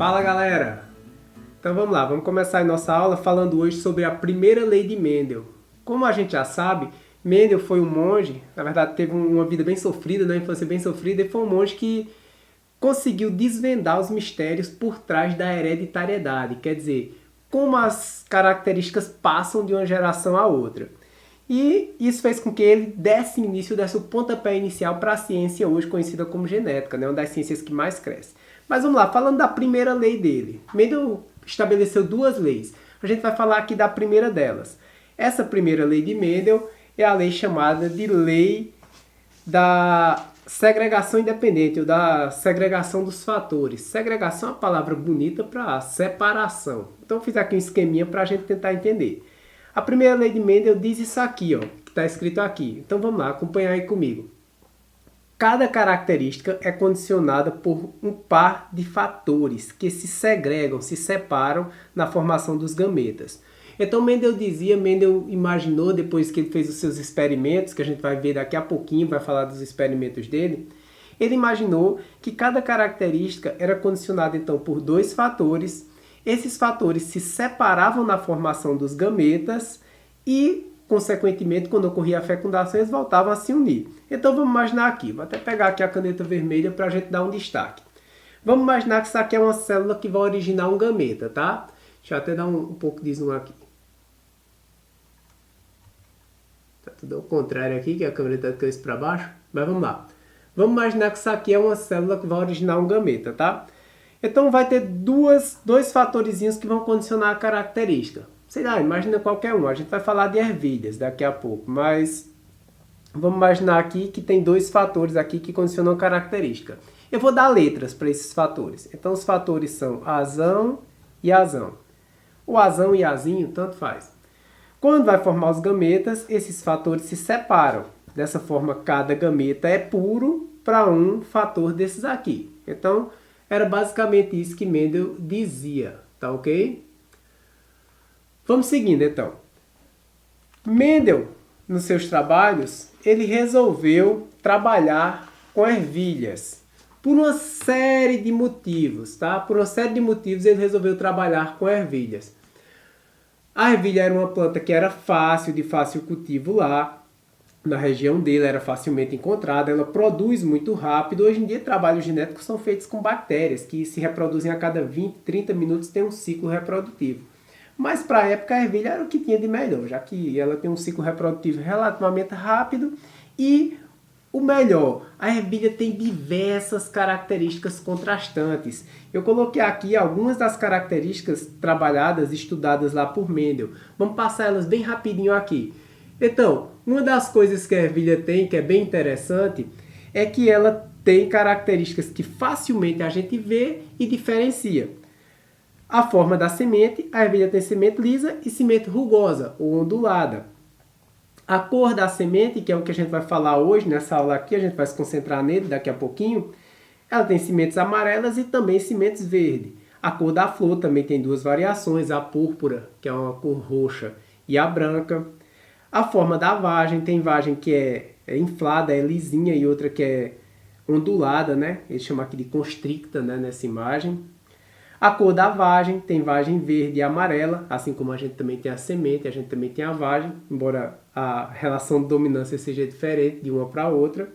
Fala galera! Então vamos lá, vamos começar a nossa aula falando hoje sobre a primeira lei de Mendel. Como a gente já sabe, Mendel foi um monge, na verdade teve uma vida bem sofrida, uma infância bem sofrida, e foi um monge que conseguiu desvendar os mistérios por trás da hereditariedade, quer dizer, como as características passam de uma geração a outra. E isso fez com que ele desse o pontapé inicial para a ciência hoje conhecida como genética, uma das ciências que mais cresce. Mas vamos lá, falando da primeira lei dele. Mendel estabeleceu duas leis. A gente vai falar aqui da primeira delas. Essa primeira lei de Mendel é a lei chamada de lei da segregação independente, ou da segregação dos fatores. Segregação é uma palavra bonita para separação. Então eu fiz aqui um esqueminha para a gente tentar entender. A primeira lei de Mendel diz isso aqui, ó, que está escrito aqui. Então vamos lá, acompanhar aí comigo. Cada característica é condicionada por um par de fatores que se segregam, se separam na formação dos gametas. Então Mendel imaginou, depois que ele fez os seus experimentos, que a gente vai ver daqui a pouquinho, vai falar dos experimentos dele, ele imaginou que cada característica era condicionada então por dois fatores. Esses fatores se separavam na formação dos gametas e, consequentemente, quando ocorria a fecundação, eles voltavam a se unir. Então vamos imaginar aqui, vou até pegar aqui a caneta vermelha para a gente dar um destaque. Vamos imaginar que isso aqui é uma célula que vai originar um gameta, tá? Deixa eu até dar um pouco de zoom aqui. Tá tudo ao contrário aqui, que a câmera está de cabeça para baixo, mas vamos lá. Vamos imaginar que isso aqui é uma célula que vai originar um gameta, tá? Então vai ter dois fatorzinhos que vão condicionar a característica. Sei lá, imagina qualquer um. A gente vai falar de ervilhas daqui a pouco, mas vamos imaginar aqui que tem dois fatores aqui que condicionam a característica. Eu vou dar letras para esses fatores. Então os fatores são azão e azão. O azão e azinho, tanto faz. Quando vai formar os gametas, esses fatores se separam. Dessa forma, cada gameta é puro para um fator desses aqui. Então, era basicamente isso que Mendel dizia, tá ok? Vamos seguindo então. Mendel, nos seus trabalhos, ele resolveu trabalhar com ervilhas. Por uma série de motivos, tá? Por uma série de motivos ele resolveu trabalhar com ervilhas. A ervilha era uma planta que era de fácil cultivo lá. Na região dele era facilmente encontrada, ela produz muito rápido. Hoje em dia trabalhos genéticos são feitos com bactérias que se reproduzem a cada 20, 30 minutos, tem um ciclo reprodutivo. Mas para a época a ervilha era o que tinha de melhor, já que ela tem um ciclo reprodutivo relativamente rápido e o melhor, a ervilha tem diversas características contrastantes. Eu coloquei aqui algumas das características trabalhadas, estudadas lá por Mendel. Vamos passar elas bem rapidinho aqui. Então, uma das coisas que a ervilha tem, que é bem interessante, é que ela tem características que facilmente a gente vê e diferencia. A forma da semente, a ervilha tem semente lisa e semente rugosa ou ondulada. A cor da semente, que é o que a gente vai falar hoje nessa aula aqui, a gente vai se concentrar nele daqui a pouquinho, ela tem sementes amarelas e também sementes verdes. A cor da flor também tem duas variações, a púrpura, que é uma cor roxa, e a branca. A forma da vagem, tem vagem que é inflada, é lisinha, e outra que é ondulada, né? Eles chamam aqui de constricta, né, nessa imagem. A cor da vagem, tem vagem verde e amarela, assim como a gente também tem a semente, a gente também tem a vagem, embora a relação de dominância seja diferente de uma para outra.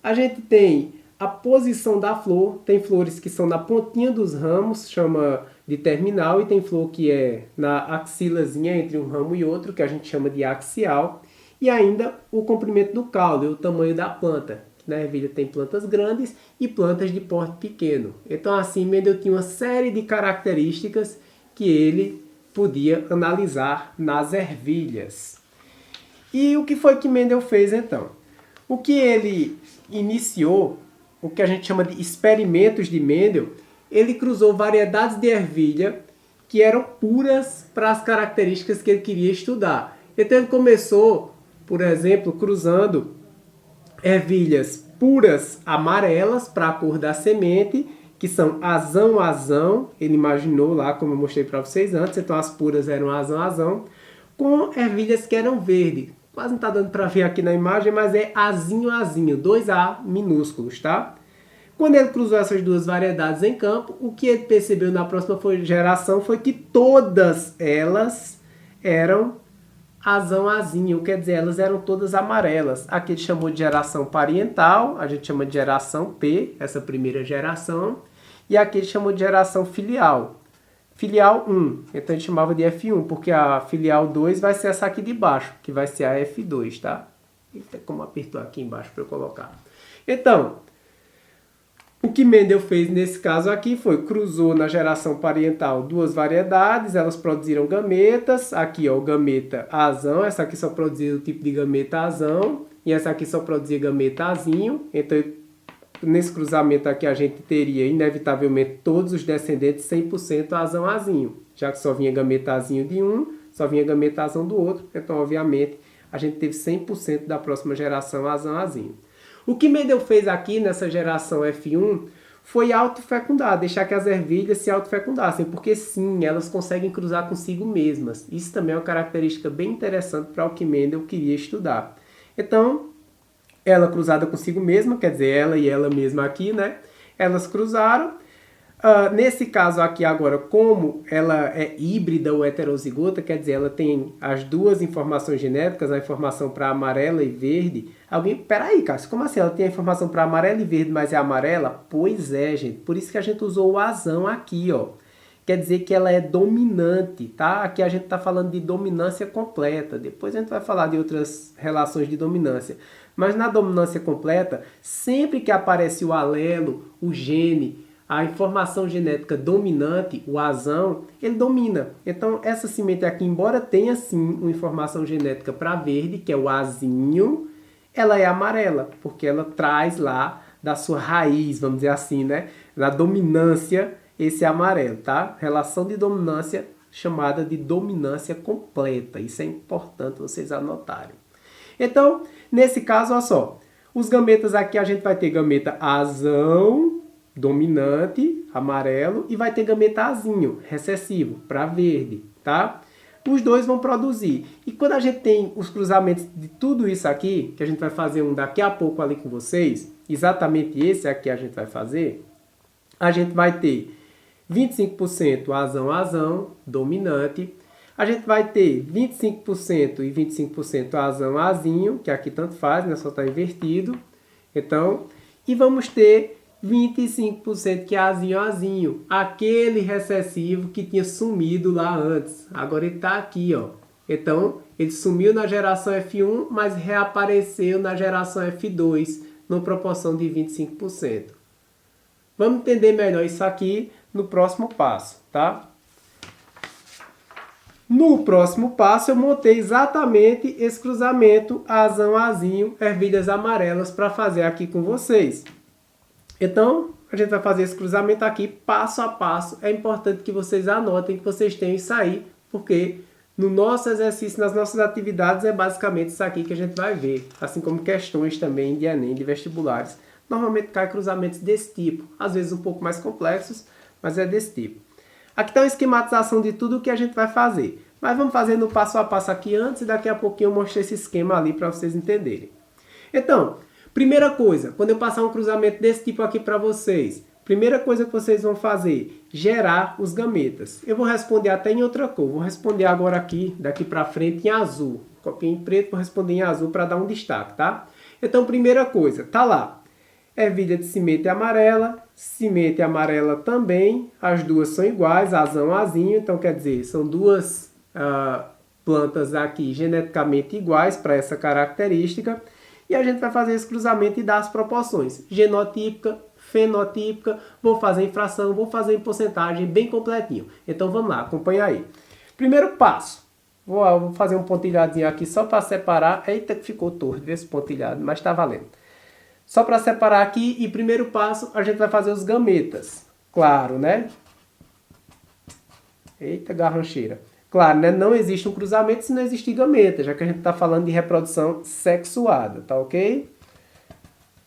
A gente tem a posição da flor, tem flores que são na pontinha dos ramos, chama de terminal, e tem flor que é na axilazinha entre um ramo e outro, que a gente chama de axial, e ainda o comprimento do caule, o tamanho da planta. Na ervilha tem plantas grandes e plantas de porte pequeno. Então assim, Mendel tinha uma série de características que ele podia analisar nas ervilhas. E o que foi que Mendel fez então? O que ele iniciou, o que a gente chama de experimentos de Mendel, ele cruzou variedades de ervilha que eram puras para as características que ele queria estudar. Então ele começou, por exemplo, cruzando ervilhas puras amarelas para a cor da semente, que são azão-azão, ele imaginou lá, como eu mostrei para vocês antes, então as puras eram azão-azão, com ervilhas que eram verdes. Quase não está dando para ver aqui na imagem, mas é azinho-azinho, 2A minúsculos, tá? Quando ele cruzou essas duas variedades em campo, o que ele percebeu na próxima geração foi que todas elas eram azão-azinho, quer dizer, elas eram todas amarelas. Aqui ele chamou de geração parental, a gente chama de geração P, essa primeira geração, e aqui ele chamou de geração filial. Filial 1, então a gente chamava de F1, porque a filial 2 vai ser essa aqui de baixo, que vai ser a F2, tá? Eita, como apertou aqui embaixo para eu colocar. Então, o que Mendel fez nesse caso aqui foi, cruzou na geração parental duas variedades, elas produziram gametas, aqui ó, o gameta azão, essa aqui só produzia o tipo de gameta azão, e essa aqui só produzia gameta azinho, então nesse cruzamento aqui a gente teria inevitavelmente todos os descendentes 100% azão azinho, já que só vinha gameta azinho de um, só vinha gameta azão do outro, então obviamente a gente teve 100% da próxima geração azão azinho. O que Mendel fez aqui nessa geração F1 foi autofecundar, deixar que as ervilhas se autofecundassem, porque sim, elas conseguem cruzar consigo mesmas. Isso também é uma característica bem interessante para o que Mendel queria estudar. Então, ela cruzada consigo mesma, quer dizer, ela e ela mesma aqui, né? Elas cruzaram. Nesse caso aqui agora, como ela é híbrida ou heterozigota, quer dizer, ela tem as duas informações genéticas, a informação para amarela e verde. Peraí, Cássio, como assim? Ela tem a informação para amarela e verde, mas é amarela? Pois é, gente. Por isso que a gente usou o azão aqui, ó. Quer dizer que ela é dominante, tá? Aqui a gente está falando de dominância completa. Depois a gente vai falar de outras relações de dominância. Mas na dominância completa, sempre que aparece o alelo, o gene, a informação genética dominante, o azão, ele domina. Então, essa semente aqui, embora tenha sim uma informação genética para verde, que é o azinho, ela é amarela, porque ela traz lá da sua raiz, vamos dizer assim, né? Da dominância, esse amarelo, tá? Relação de dominância chamada de dominância completa. Isso é importante vocês anotarem. Então, nesse caso, olha só, os gametas aqui a gente vai ter gameta azão, dominante, amarelo, e vai ter gameta azinho, recessivo, para verde, tá? Os dois vão produzir. E quando a gente tem os cruzamentos de tudo isso aqui, que a gente vai fazer um daqui a pouco ali com vocês, exatamente esse aqui a gente vai fazer, a gente vai ter 25% azão-azão, dominante, a gente vai ter 25% e 25% azão-azinho, que aqui tanto faz, né? Só está invertido. Então, e vamos ter 25% que é azinho-azinho, aquele recessivo que tinha sumido lá antes. Agora ele está aqui, ó. Então, ele sumiu na geração F1, mas reapareceu na geração F2, numa proporção de 25%. Vamos entender melhor isso aqui no próximo passo, tá? No próximo passo, eu montei exatamente esse cruzamento azão-azinho, ervilhas amarelas, para fazer aqui com vocês. Então, a gente vai fazer esse cruzamento aqui passo a passo. É importante que vocês anotem, que vocês tenham isso aí, porque no nosso exercício, nas nossas atividades, é basicamente isso aqui que a gente vai ver. Assim como questões também de Enem, de vestibulares. Normalmente cai cruzamentos desse tipo, às vezes um pouco mais complexos, mas é desse tipo. Aqui está uma esquematização de tudo o que a gente vai fazer. Mas vamos fazer no passo a passo aqui antes e daqui a pouquinho eu mostro esse esquema ali para vocês entenderem. Então, primeira coisa, quando eu passar um cruzamento desse tipo aqui para vocês, primeira coisa que vocês vão fazer, gerar os gametas. Eu vou responder até em outra cor, vou responder agora aqui, daqui para frente em azul. Copiei em preto, vou responder em azul para dar um destaque, tá? Então, primeira coisa, tá lá. Ervilha de semente amarela, semente amarela também, as duas são iguais, azão-azinho, então quer dizer, são duas plantas aqui geneticamente iguais para essa característica, e a gente vai fazer esse cruzamento e dar as proporções, genotípica, fenotípica, vou fazer em fração, vou fazer em porcentagem, bem completinho. Então vamos lá, acompanha aí. Primeiro passo, vou fazer um pontilhadinho aqui só para separar, eita que ficou torto esse pontilhado, mas está valendo. Só para separar aqui, e primeiro passo, a gente vai fazer os gametas. Claro, né? Eita, garrancheira. Claro, né? Não existe um cruzamento se não existir gameta, já que a gente está falando de reprodução sexuada, tá ok?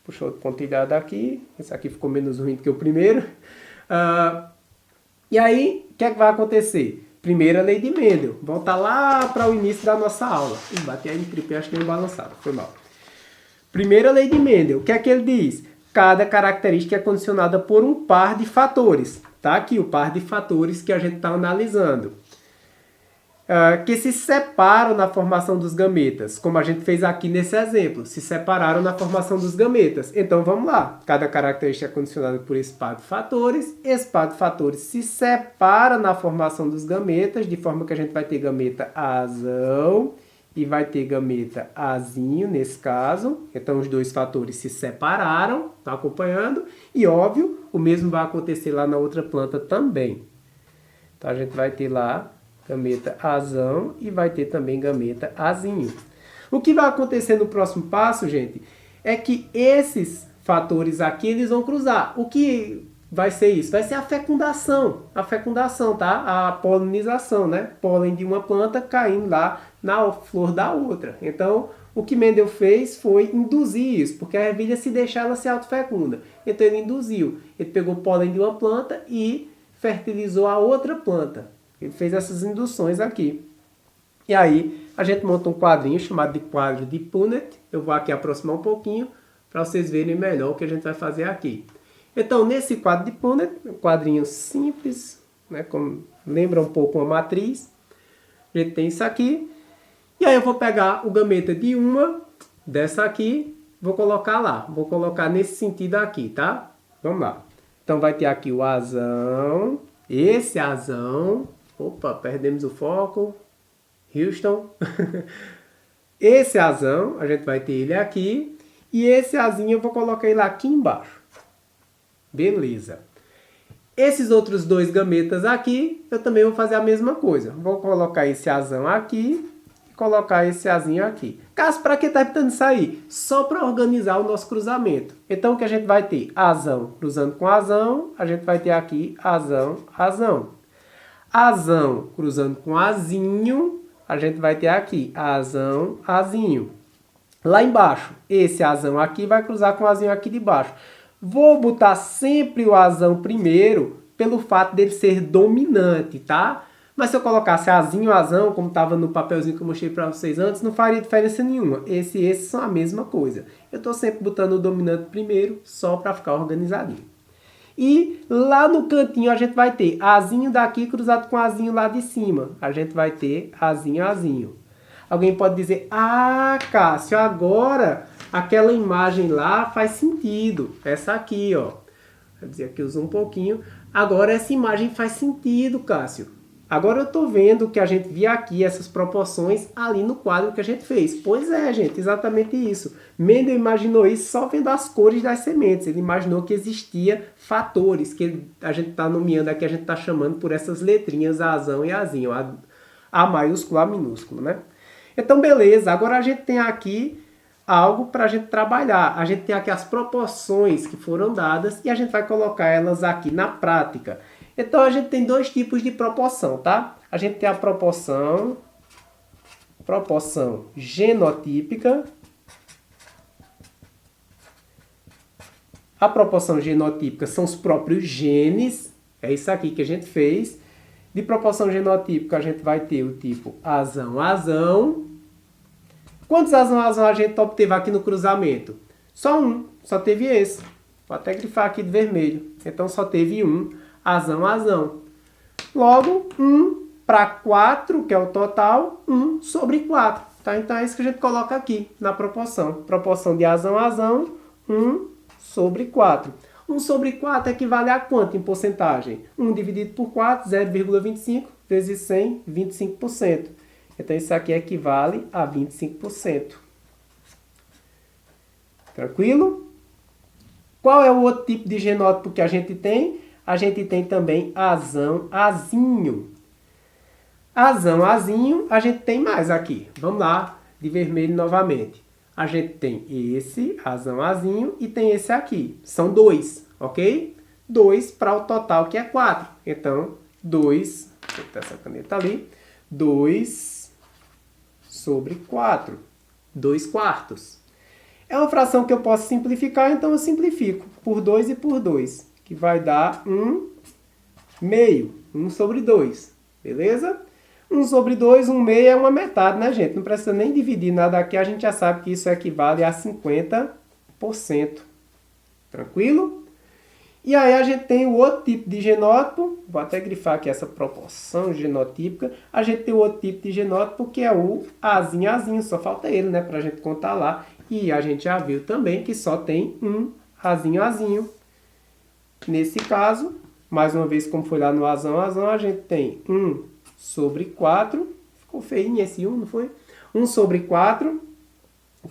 Puxou outro pontilhado aqui. Esse aqui ficou menos ruim do que o primeiro. E aí, o que é que vai acontecer? Primeira lei de Mendel. Voltar lá para o início da nossa aula. Bati aí no tripé, acho que deu balançado. Foi mal. Primeira lei de Mendel, o que é que ele diz? cada característica é condicionada por um par de fatores. Tá aqui o par de fatores que a gente está analisando. Que se separam na formação dos gametas, como a gente fez aqui nesse exemplo, se separaram na formação dos gametas. Então vamos lá, cada característica é condicionada por esse par de fatores se separa na formação dos gametas, de forma que a gente vai ter gameta Azão e vai ter gameta Azinho nesse caso. Então os dois fatores se separaram, tá acompanhando? E óbvio, o mesmo vai acontecer lá na outra planta também. Então a gente vai ter lá gameta Azão e vai ter também gameta Azinho. O que vai acontecer no próximo passo, gente, é que esses fatores aqui, eles vão cruzar. O que vai ser isso? Vai ser a fecundação, tá? A polinização, né? Pólen de uma planta caindo lá na flor da outra. Então, o que Mendel fez foi induzir isso, porque a ervilha, se deixar, ela se autofecunda. Então, ele induziu. Ele pegou o pólen de uma planta e fertilizou a outra planta. Ele fez essas induções aqui. E aí, a gente monta um quadrinho chamado de quadro de Punnett. Eu vou aqui aproximar um pouquinho para vocês verem melhor o que a gente vai fazer aqui. Então, nesse quadro de Punnett, um quadrinho simples, né, como, lembra um pouco uma matriz. A gente tem isso aqui. E aí eu vou pegar o gameta de uma, dessa aqui, vou colocar lá. Vou colocar nesse sentido aqui, tá? Vamos lá. Então, vai ter aqui o Azão, esse Azão. Opa, perdemos o foco. Houston. Esse Azão, a gente vai ter ele aqui. E esse Azinho eu vou colocar ele aqui embaixo. Beleza. Esses outros dois gametas aqui, eu também vou fazer a mesma coisa. Vou colocar esse Azão aqui e colocar esse Azinho aqui. Cássio, para que está repetindo isso aí? Só para organizar o nosso cruzamento. Então, o que a gente vai ter? Azão cruzando com Azão. A gente vai ter aqui Azão, Azão. Azão cruzando com Azinho, a gente vai ter aqui Azão, Azinho. Lá embaixo, esse Azão aqui vai cruzar com o Azinho aqui de baixo. Vou botar sempre o Azão primeiro, pelo fato dele ser dominante, tá? Mas se eu colocasse Azinho, Azão, como estava no papelzinho que eu mostrei para vocês antes, não faria diferença nenhuma. Esse e esse são a mesma coisa. Eu estou sempre botando o dominante primeiro, só para ficar organizadinho. E lá no cantinho a gente vai ter Azinho daqui cruzado com Azinho lá de cima. A gente vai ter Azinho, Azinho. Alguém pode dizer, ah, Cássio, agora aquela imagem lá faz sentido. Essa aqui, ó. Vou dizer aqui, usa um pouquinho. Agora essa imagem faz sentido, Cássio. Agora eu estou vendo que a gente via aqui essas proporções ali no quadro que a gente fez. Pois é, gente, exatamente isso. Mendel imaginou isso só vendo as cores das sementes. Ele imaginou que existia fatores que a gente está nomeando aqui, a gente está chamando por essas letrinhas Azão e Azinho. A maiúsculo, A minúsculo, né? Então, beleza. Agora a gente tem aqui algo para a gente trabalhar. A gente tem aqui as proporções que foram dadas e a gente vai colocar elas aqui na prática. Então, a gente tem dois tipos de proporção, tá? A gente tem a proporção genotípica. A proporção genotípica são os próprios genes. É isso aqui que a gente fez. De proporção genotípica, a gente vai ter o tipo Azão, Azão. Quantos Azão, Azão a gente obteve aqui no cruzamento? Só um. Só teve esse. Vou até grifar aqui de vermelho. Então, só teve um. Azão, Azão. Logo, 1 para 4, que é o total, 1 sobre 4. Tá? Então, é isso que a gente coloca aqui na proporção. Proporção de Azão, Azão, 1 sobre 4. 1 sobre 4 equivale a quanto em porcentagem? 1 dividido por 4, 0,25, vezes 100, 25%. Então, isso aqui equivale a 25%. Tranquilo? Qual é o outro tipo de genótipo que a gente tem? A gente tem também Azão, Azinho. Azão, Azinho, a gente tem mais aqui. Vamos lá, de vermelho novamente. A gente tem esse, Azão, Azinho, e tem esse aqui. São 2, ok? 2 para o total, que é 4. Então, 2, vou botar essa caneta ali, 2 sobre 4. 2 quartos. É uma fração que eu posso simplificar, então eu simplifico por 2 e por 2. Que vai dar 1 meio, 1 sobre 2, beleza? 1 sobre 2, 1 meio é uma metade, né, gente? Não precisa nem dividir nada aqui, a gente já sabe que isso equivale a 50%. Tranquilo? E aí a gente tem o outro tipo de genótipo, vou até grifar aqui essa proporção genotípica. A gente tem o outro tipo de genótipo que é o Azinho, Azinho, só falta ele, né, pra gente contar lá. E a gente já viu também que só tem um Azinho, Azinho. Nesse caso, mais uma vez como foi lá no Azão, Azão, a gente tem 1 sobre 4, ficou feinho esse 1, não foi? 1 sobre 4,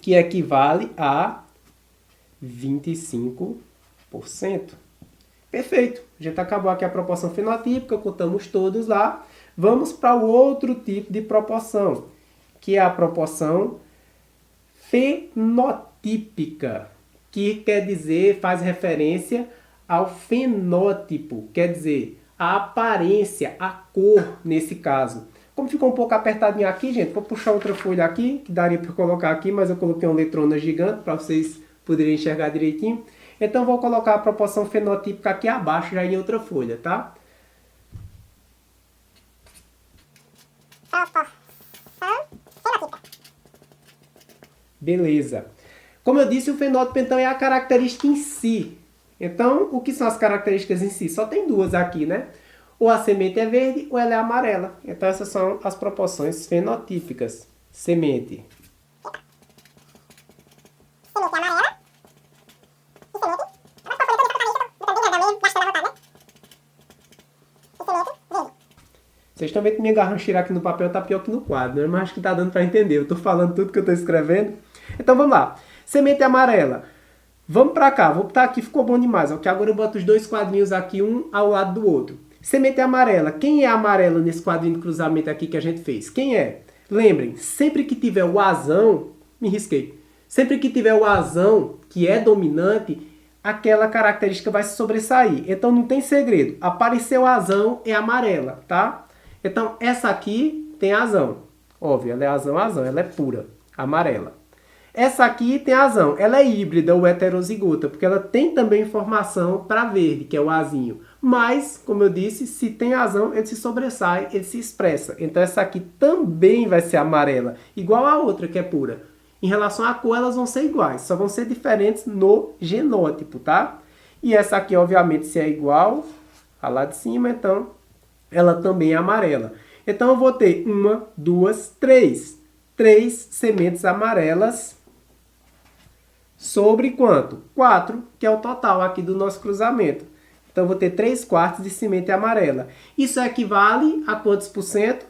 que equivale a 25%. Perfeito. A gente acabou aqui a proporção fenotípica, contamos todos lá. Vamos para o outro tipo de proporção, que é a proporção fenotípica, que quer dizer, faz referência ao fenótipo, quer dizer, a aparência, a cor nesse caso. Como ficou um pouco apertadinho aqui, gente, vou puxar outra folha aqui, que daria para colocar aqui, mas eu coloquei uma letrona gigante para vocês poderem enxergar direitinho. Então, vou colocar a proporção fenotípica aqui abaixo, já em outra folha, tá? Beleza. Como eu disse, o fenótipo, então, é a característica em si. Então, o que são as características em si? Só tem duas aqui, né? Ou a semente é verde ou ela é amarela. Então, essas são as proporções fenotípicas. Semente. Vocês estão vendo que minha garrancheira aqui no papel tá pior que no quadro, né? Mas acho que tá dando para entender. Eu tô falando tudo que eu tô escrevendo. Então vamos lá. Semente amarela. Vamos para cá. Vou botar aqui, ficou bom demais. Ok, agora eu boto os dois quadrinhos aqui, um ao lado do outro. Semente amarela. Quem é amarela nesse quadrinho de cruzamento aqui que a gente fez? Quem é? Lembrem, sempre que tiver o azão, me risquei. Sempre que tiver o azão, que é dominante, aquela característica vai se sobressair. Então não tem segredo. Apareceu o azão, é amarela, tá? Então, essa aqui tem azão. Óbvio, ela é azão, azão. Ela é pura, amarela. Essa aqui tem azão. Ela é híbrida ou heterozigota, porque ela tem também informação para verde, que é o azinho. Mas, como eu disse, se tem azão, ele se sobressai, ele se expressa. Então, essa aqui também vai ser amarela, igual a outra, que é pura. Em relação à cor, elas vão ser iguais, só vão ser diferentes no genótipo, tá? E essa aqui, obviamente, se é igual a lá de cima, então ela também é amarela. Então eu vou ter 1, 2, 3. 3 sementes amarelas sobre quanto? 4, que é o total aqui do nosso cruzamento. Então eu vou ter 3/4 de semente amarela. Isso equivale a quantos por cento?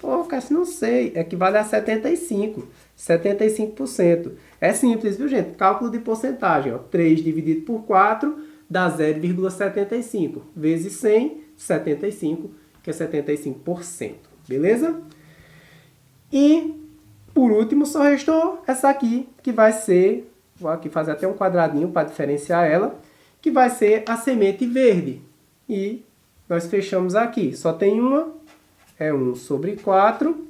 Pô, Cássio, não sei. Equivale a 75. 75%. É simples, viu, gente? Cálculo de porcentagem. Ó. 3 dividido por 4 dá 0,75. Vezes 100, 75, que é 75%. Beleza? E, por último, só restou essa aqui, que vai ser... Vou aqui fazer até um quadradinho para diferenciar ela. Que vai ser a semente verde. E nós fechamos aqui. Só tem uma. É 1 sobre 4,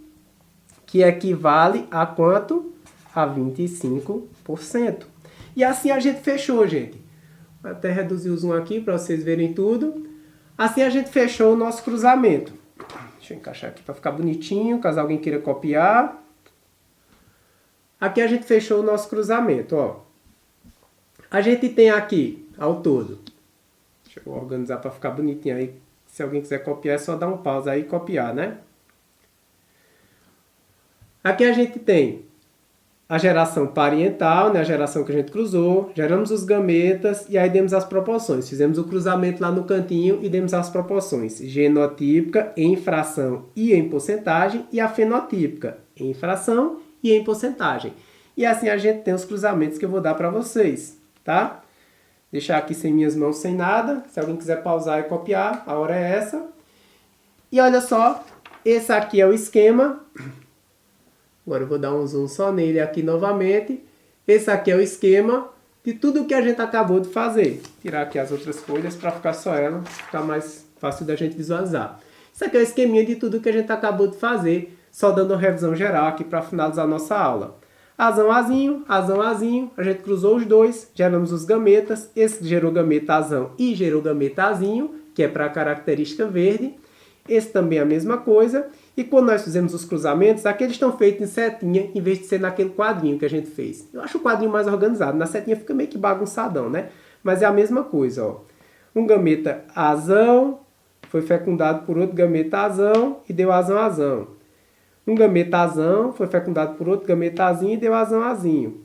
que equivale a quanto? A 25%. E assim a gente fechou, gente. Vou até reduzir o zoom aqui para vocês verem tudo. Assim a gente fechou o nosso cruzamento. Deixa eu encaixar aqui para ficar bonitinho, caso alguém queira copiar. Aqui a gente fechou o nosso cruzamento, ó. A gente tem aqui, ao todo, deixa eu organizar para ficar bonitinho aí. Se alguém quiser copiar, é só dar um pause aí e copiar, né? Aqui a gente tem a geração parental, né? A geração que a gente cruzou. Geramos os gametas e aí demos as proporções. Fizemos o cruzamento lá no cantinho e demos as proporções. Genotípica em fração e em porcentagem. E a fenotípica em fração e em porcentagem. E assim a gente tem os cruzamentos que eu vou dar para vocês, tá? Deixar aqui sem minhas mãos, sem nada. Se alguém quiser pausar e copiar, a hora é essa. E olha só, esse aqui é o esquema. Agora eu vou dar um zoom só nele aqui novamente. Esse aqui é o esquema de tudo que a gente acabou de fazer. Tirar aqui as outras folhas para ficar só ela, ficar mais fácil da gente visualizar. Isso aqui é o esqueminha de tudo que a gente acabou de fazer, só dando uma revisão geral aqui para finalizar a nossa aula. Azão, azinho, azão, azinho, a gente cruzou os dois, geramos os gametas, esse gerou gameta azão e gerou gameta azinho, que é para a característica verde. Esse também é a mesma coisa. E quando nós fizemos os cruzamentos, aqueles estão feitos em setinha, em vez de ser naquele quadrinho que a gente fez. Eu acho o quadrinho mais organizado. Na setinha fica meio que bagunçadão, né? Mas é a mesma coisa, ó. Um gameta azão foi fecundado por outro gameta azão e deu azão-azão. Um gameta azão foi fecundado por outro gameta azinho e deu azão-azinho.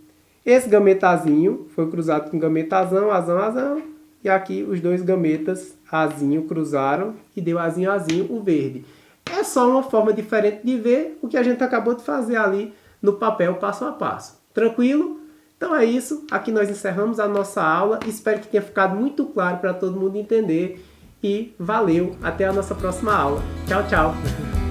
Esse gametazinho foi cruzado com gameta azão. E aqui os dois gametas azinho cruzaram e deu azinho, o verde. É só uma forma diferente de ver o que a gente acabou de fazer ali no papel passo a passo. Tranquilo? Então é isso. Aqui nós encerramos a nossa aula. Espero que tenha ficado muito claro para todo mundo entender. E valeu! Até a nossa próxima aula. Tchau, tchau!